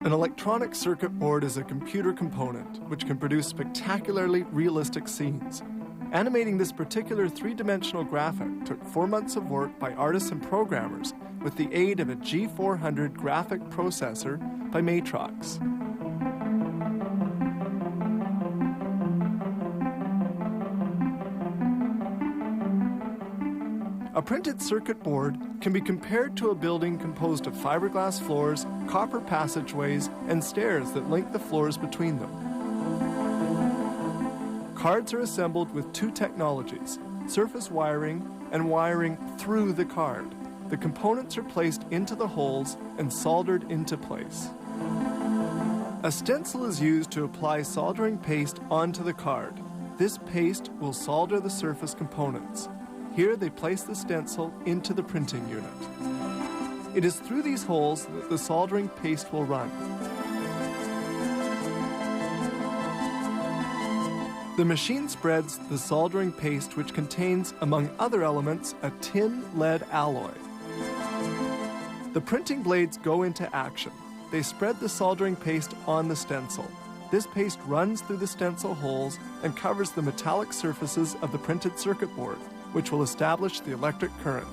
An electronic circuit board is a computer component which can produce spectacularly realistic scenes. Animating this particular three-dimensional graphic took 4 months of work by artists and programmers with the aid of a G400 graphic processor by Matrox. A printed circuit board can be compared to a building composed of fiberglass floors, copper passageways, and stairs that link the floors between them. Cards are assembled with two technologies, surface wiring and wiring through the card. The components are placed into the holes and soldered into place. A stencil is used to apply soldering paste onto the card. This paste will solder the surface components. Here they place the stencil into the printing unit. It is through these holes that the soldering paste will run. The machine spreads the soldering paste, which contains, among other elements, a tin lead alloy. The printing blades go into action. They spread the soldering paste on the stencil. This paste runs through the stencil holes and covers the metallic surfaces of the printed circuit board, which will establish the electric current.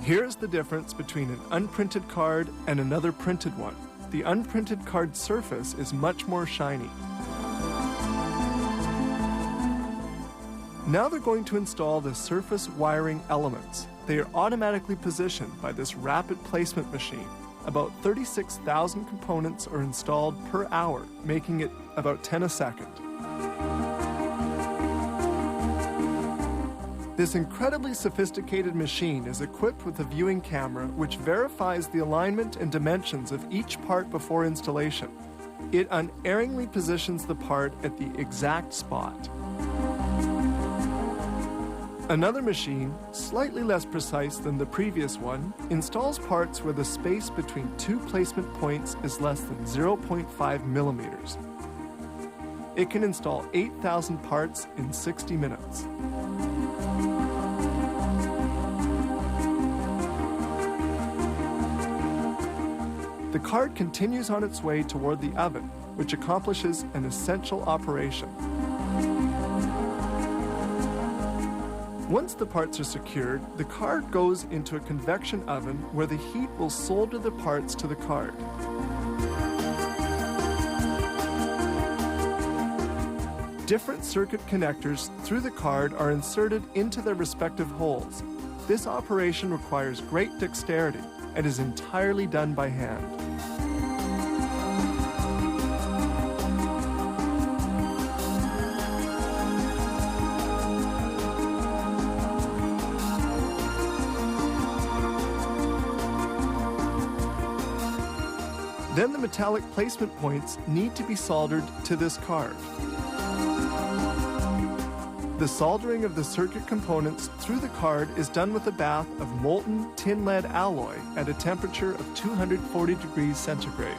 Here's the difference between an unprinted card and another printed one. The unprinted card surface is much more shiny. Now they're going to install the surface wiring elements. They are automatically positioned by this rapid placement machine. About 36,000 components are installed per hour, making it about 10 a second. This incredibly sophisticated machine is equipped with a viewing camera which verifies the alignment and dimensions of each part before installation. It unerringly positions the part at the exact spot. Another machine, slightly less precise than the previous one, installs parts where the space between two placement points is less than 0.5 millimeters. It can install 8,000 parts in 60 minutes. The card continues on its way toward the oven, which accomplishes an essential operation. Once the parts are secured, the card goes into a convection oven where the heat will solder the parts to the card. Different circuit connectors through the card are inserted into their respective holes. This operation requires great dexterity and is entirely done by hand. Then the metallic placement points need to be soldered to this card. The soldering of the circuit components through the card is done with a bath of molten tin lead alloy at a temperature of 240 degrees centigrade.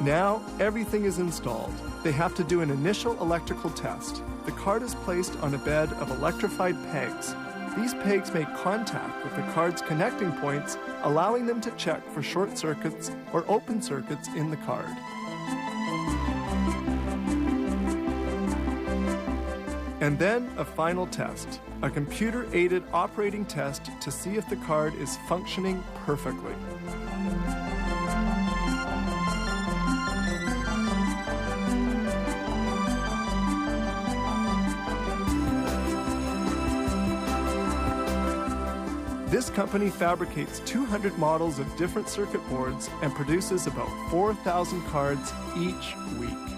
Now everything is installed. They have to do an initial electrical test. The card is placed on a bed of electrified pegs. These pegs make contact with the card's connecting points, allowing them to check for short circuits or open circuits in the card. And then a final test, a computer-aided operating test to see if the card is functioning perfectly. This company fabricates 200 models of different circuit boards and produces about 4,000 cards each week.